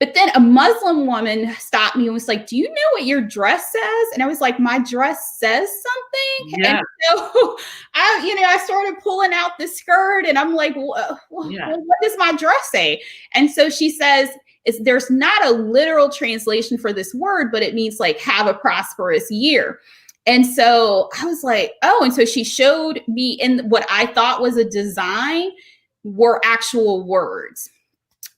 S2: But then a Muslim woman stopped me and was like, "Do you know what your dress says?" And I was like, "My dress says something."
S1: Yeah.
S2: And so I started pulling out the skirt and I'm like, what does my dress say? And so she says, there's not a literal translation for this word, but it means like have a prosperous year. And so I was like, oh, and so she showed me in what I thought was a design were actual words.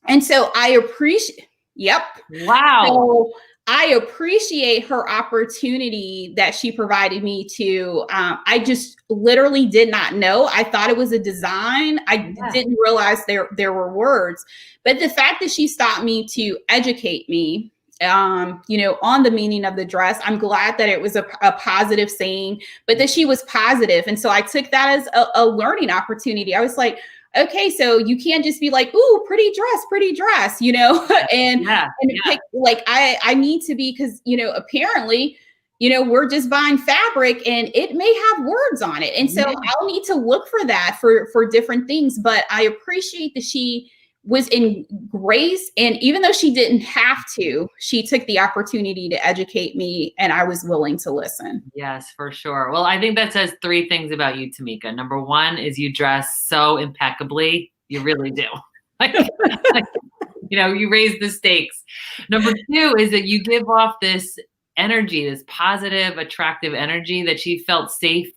S2: And so I appreciate, yep.
S1: Wow.
S2: So I appreciate her opportunity that she provided me to, I just literally did not know. I thought it was a design. I didn't realize there were words, but the fact that she stopped me to educate me, on the meaning of the dress, I'm glad that it was a positive saying, but that she was positive. And so I took that as a learning opportunity. I was like, okay, so you can't just be like, ooh, pretty dress, and pick, like, I need to be, because, apparently, we're just buying fabric and it may have words on it. And so I'll need to look for that for different things. But I appreciate that she was in grace. And even though she didn't have to, she took the opportunity to educate me and I was willing to listen.
S1: Yes, for sure. Well, I think that says three things about you, Temeka. Number one is you dress so impeccably. You really do. You raise the stakes. Number two is that you give off this energy, this positive, attractive energy that she felt safe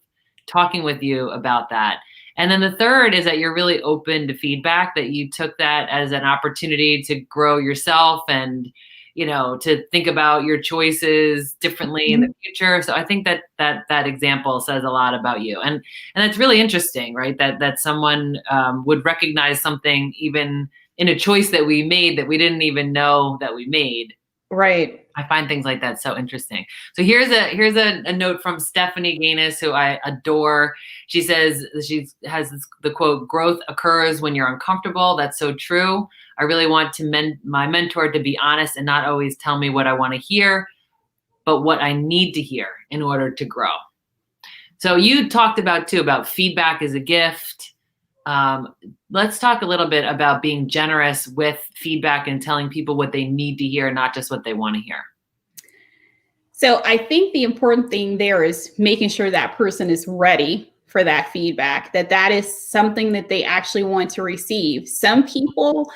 S1: talking with you about that. And then the third is that you're really open to feedback, that you took that as an opportunity to grow yourself and, to think about your choices differently in the future. So I think that example says a lot about you. And that's really interesting, right? That someone would recognize something even in a choice that we made that we didn't even know that we made.
S2: Right.
S1: I find things like that so interesting. So here's a note from Stephanie Gaines, who I adore. She says, the quote, "Growth occurs when you're uncomfortable." That's so true. I really want my mentor to be honest and not always tell me what I want to hear, but what I need to hear in order to grow. So you talked about feedback as a gift. Let's talk a little bit about being generous with feedback and telling people what they need to hear, not just what they want to hear.
S2: So I think the important thing there is making sure that person is ready for that feedback, that is something that they actually want to receive. Some people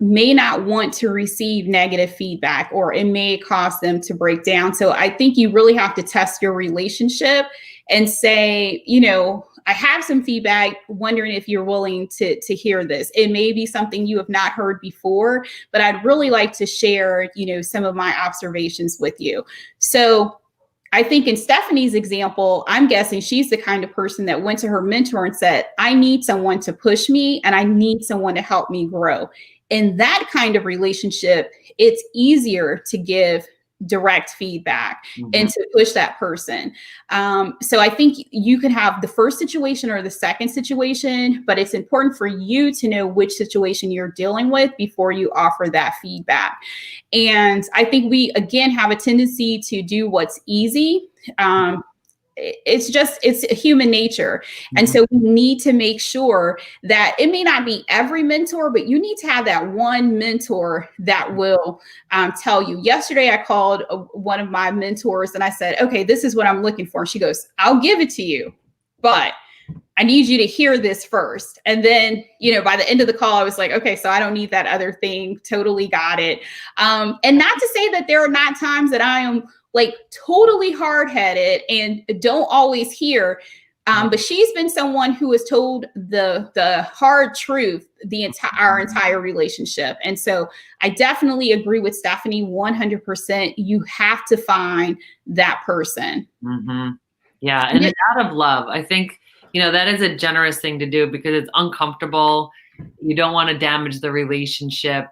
S2: may not want to receive negative feedback, or it may cause them to break down. So I think you really have to test your relationship and say, I have some feedback, wondering if you're willing to hear this. It may be something you have not heard before, but I'd really like to share, some of my observations with you. So I think in Stephanie's example, I'm guessing she's the kind of person that went to her mentor and said, I need someone to push me and I need someone to help me grow. In that kind of relationship, it's easier to give direct feedback and to push that person. So I think you could have the first situation or the second situation, but it's important for you to know which situation you're dealing with before you offer that feedback. And I think we, again, have a tendency to do what's easy. It's human nature. And so we need to make sure that it may not be every mentor, but you need to have that one mentor that will tell you. Yesterday, I called one of my mentors and I said, okay, this is what I'm looking for. And she goes, I'll give it to you, but I need you to hear this first. And then, by the end of the call, I was like, okay, so I don't need that other thing. Totally got it. And not to say that there are not times that I am like totally hard-headed and don't always hear. But she's been someone who has told the hard truth our entire relationship. And so I definitely agree with Stephanie 100%. You have to find that person.
S1: Yeah. And it's out of love. I think, that is a generous thing to do because it's uncomfortable. You don't want to damage the relationship.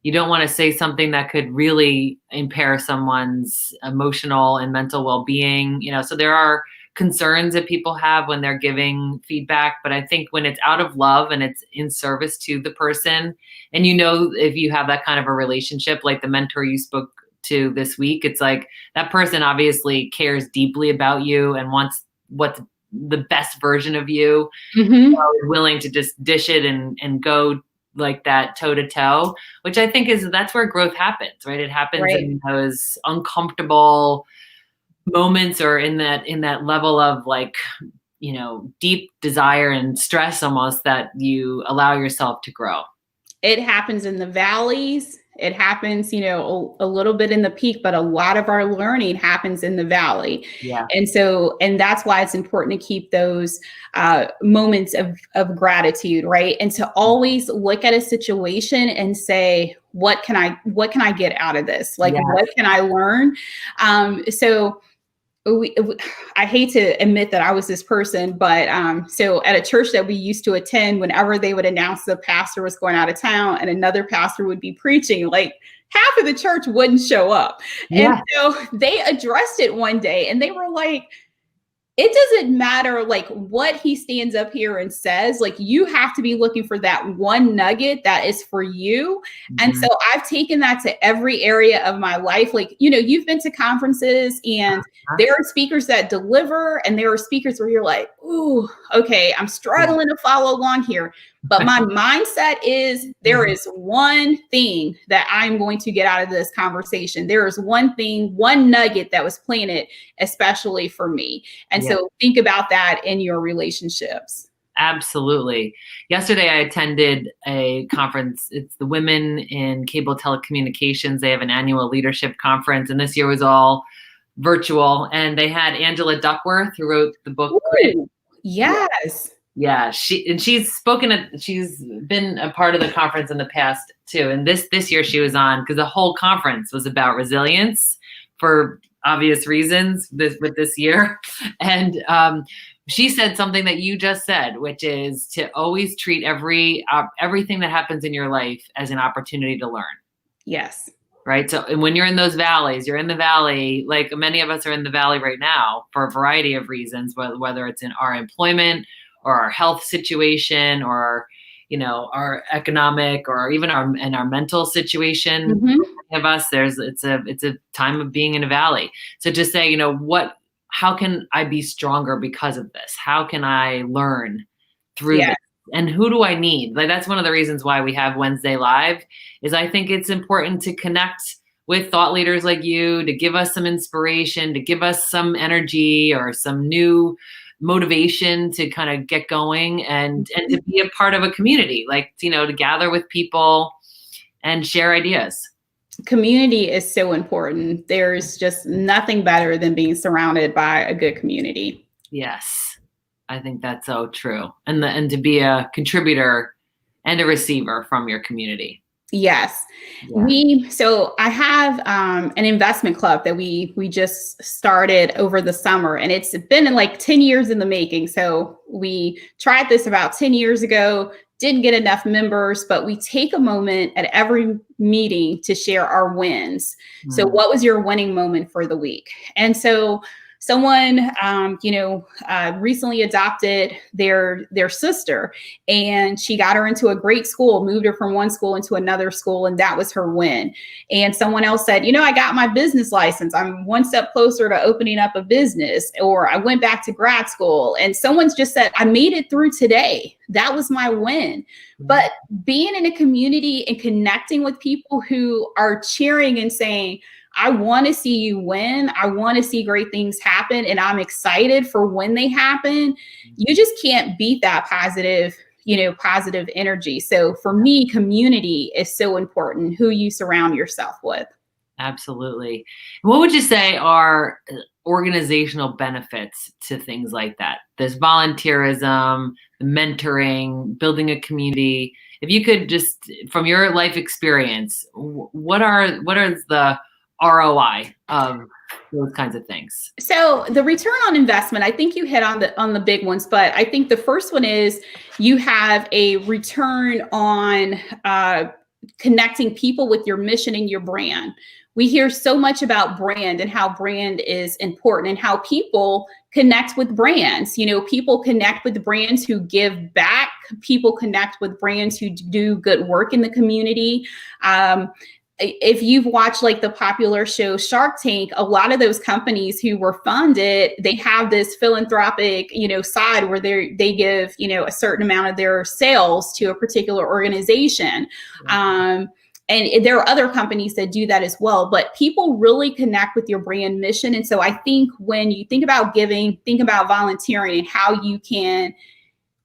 S1: You don't want to say something that could really impair someone's emotional and mental well-being. So there are concerns that people have when they're giving feedback. But I think when it's out of love and it's in service to the person, and if you have that kind of a relationship, like the mentor you spoke to this week, it's like that person obviously cares deeply about you and wants what's the best version of you, willing to just dish it and go like that toe to toe, which I think that's where growth happens, right? It happens in those uncomfortable moments or in that level of like, deep desire and stress almost that you allow yourself to grow.
S2: It happens in the valleys. It happens, a little bit in the peak, but a lot of our learning happens in the valley.
S1: Yeah.
S2: And that's why it's important to keep those moments of gratitude, right? And to always look at a situation and say, what can I get out of this? Like, what can I learn? I hate to admit that I was this person, but so at a church that we used to attend, whenever they would announce the pastor was going out of town and another pastor would be preaching, like half of the church wouldn't show up. And so they addressed it one day and they were like, it doesn't matter like what he stands up here and says, like you have to be looking for that one nugget that is for you. And so I've taken that to every area of my life. Like, you've been to conferences and there are speakers that deliver and there are speakers where you're like, ooh, okay, I'm struggling to follow along here. But my mindset is there is one thing that I'm going to get out of this conversation. There is one thing, one nugget that was planted, especially for me. And so think about that in your relationships.
S1: Absolutely. Yesterday, I attended a conference. It's the Women in Cable Telecommunications. They have an annual leadership conference, and this year was all virtual. And they had Angela Duckworth, who wrote the book.
S2: Ooh, yes.
S1: Yeah, she's been a part of the conference in the past too. And this year she was on because the whole conference was about resilience for obvious reasons with this year. And she said something that you just said, which is to always treat everything that happens in your life as an opportunity to learn.
S2: Yes.
S1: Right. So and when you're in those valleys, you're in the valley, like many of us are in the valley right now for a variety of reasons, whether it's in our employment or our health situation or, our economic or even our mental situation. Many of us, it's a time of being in a valley. So just say, how can I be stronger because of this? How can I learn through this? And who do I need? Like, that's one of the reasons why we have Wednesday Live is I think it's important to connect with thought leaders like you, to give us some inspiration, to give us some energy or some new motivation to kind of get going and to be a part of a community, like, to gather with people and share ideas.
S2: Community is so important. There's just nothing better than being surrounded by a good community.
S1: Yes, I think that's so true. And to be a contributor and a receiver from your community.
S2: Yes.
S1: Yeah.
S2: So I have an investment club that we just started over the summer, and it's been like 10 years in the making. So we tried this about 10 years ago, didn't get enough members, but we take a moment at every meeting to share our wins. So
S1: Mm.
S2: what was your winning moment for the week? And so someone recently adopted their sister, and she got her into a great school, moved her from one school into another school, and that was her win. And someone else said, I got my business license. I'm one step closer to opening up a business, or I went back to grad school. And someone's just said, I made it through today. That was my win. But being in a community and connecting with people who are cheering and saying, I want to see you win. I want to see great things happen. And I'm excited for when they happen. You just can't beat that positive energy. So for me, community is so important, who you surround yourself with.
S1: Absolutely. What would you say are organizational benefits to things like that? There's volunteerism, mentoring, building a community. If you could just, from your life experience, what are the ROI of those kinds of things?
S2: So the return on investment, I think you hit on the big ones, but I think the first one is you have a return on connecting people with your mission and your brand. We hear so much about brand and how brand is important and how people connect with brands. People connect with brands who give back. People connect with brands who do good work in the community. If you've watched like the popular show Shark Tank, a lot of those companies who were funded, they have this philanthropic, side where they give, a certain amount of their sales to a particular organization. And there are other companies that do that as well, but people really connect with your brand mission. And so I think when you think about giving, think about volunteering and how you can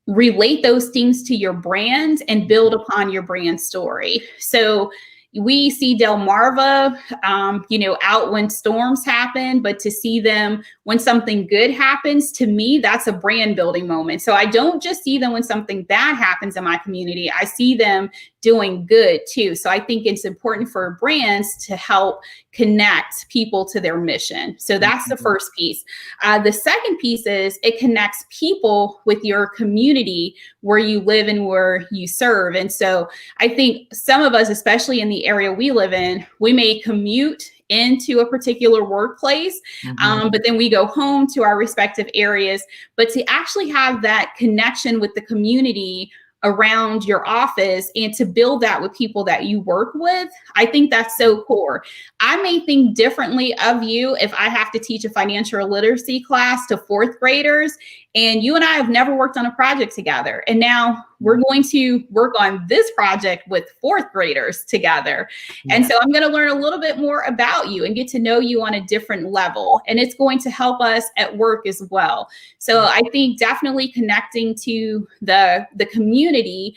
S2: relate those things to your brand and build upon your brand story. So we see Delmarva, out when storms happen, but to see them when something good happens, to me, that's a brand building moment. So I don't just see them when something bad happens in my community. I see them doing good too. So I think it's important for brands to help connect people to their mission. So that's the first piece. The second piece is it connects people with your community where you live and where you serve. And so I think some of us, especially in the area we live in, we may commute into a particular workplace, but then we go home to our respective areas. But to actually have that connection with the community around your office and to build that with people that you work with, I think that's so core. I may think differently of you if I have to teach a financial literacy class to fourth graders, and you and I have never worked on a project together. And now we're going to work on this project with fourth graders together. Yeah. And so I'm going to learn a little bit more about you and get to know you on a different level. And it's going to help us at work as well. So I think definitely connecting to the community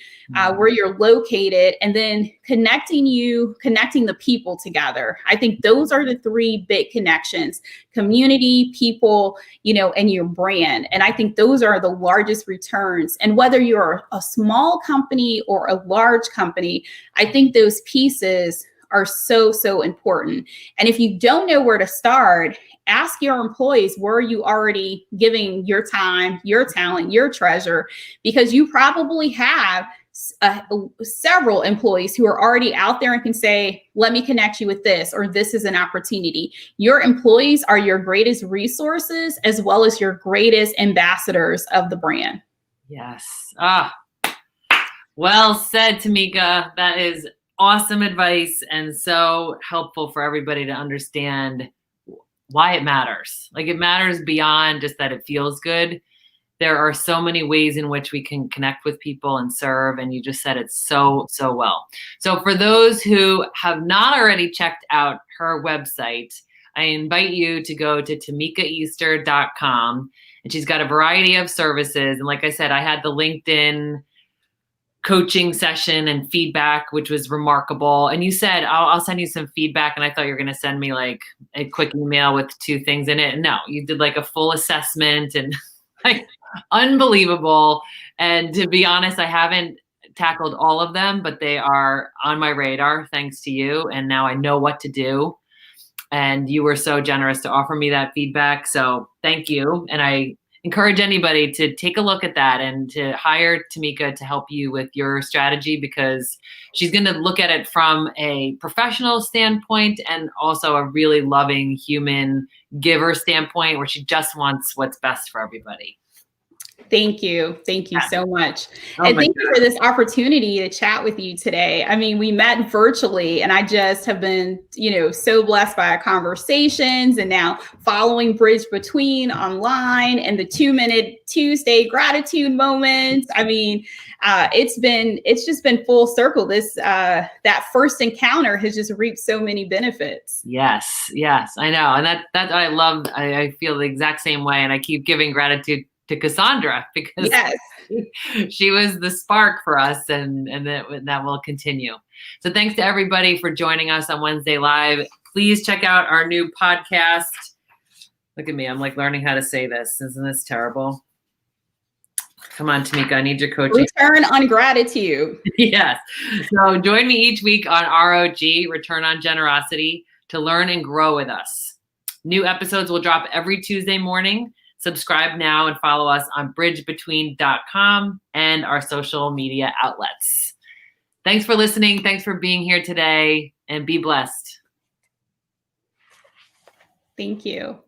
S2: where you're located, and then connecting the people together. I think those are the three big connections: community, people, and your brand. And I think those are the largest returns. And whether you're a small company or a large company, I think those pieces are so, so important. And if you don't know where to start, ask your employees, where are you already giving your time, your talent, your treasure? Because you probably have several employees who are already out there and can say, let me connect you with this, or this is an opportunity. Your employees are your greatest resources as well as your greatest ambassadors of the brand.
S1: Yes. Well said, Temeka. That is awesome advice and so helpful for everybody to understand why it matters. Like, it matters beyond just that it feels good. There are so many ways in which we can connect with people and serve. And you just said it so, so well. So for those who have not already checked out her website, I invite you to go to temekaeaster.com. And she's got a variety of services. And like I said, I had the LinkedIn coaching session and feedback, which was remarkable. And you said, I'll send you some feedback. And I thought you were going to send me like a quick email with 2 things in it. And no, you did like a full assessment and like unbelievable. And to be honest, I haven't tackled all of them, but they are on my radar thanks to you. And now I know what to do. And you were so generous to offer me that feedback. So thank you. And I encourage anybody to take a look at that and to hire Temeka to help you with your strategy, because she's going to look at it from a professional standpoint and also a really loving human giver standpoint, where she just wants what's best for everybody.
S2: Thank you. Thank you so much.
S1: Oh,
S2: and thank you for this opportunity to chat with you today. I mean, we met virtually and I just have been, so blessed by our conversations, and now following Bridge Between online and the 2-minute Tuesday gratitude moments. I mean, it's just been full circle. That first encounter has just reaped so many benefits.
S1: Yes, I know. And that I love. I feel the exact same way. And I keep giving gratitude to Cassandra, because she was the spark for us, and that will continue. So thanks to everybody for joining us on Wednesday Live. Please check out our new podcast. Look at me. I'm like learning how to say this. Isn't this terrible? Come on, Temeka, I need your coaching.
S2: Return on Gratitude.
S1: Yes. So join me each week on ROG, Return on Generosity, to learn and grow with us. New episodes will drop every Tuesday morning. Subscribe now and follow us on bridgebetween.com and our social media outlets. Thanks for listening. Thanks for being here today, and be blessed.
S2: Thank you.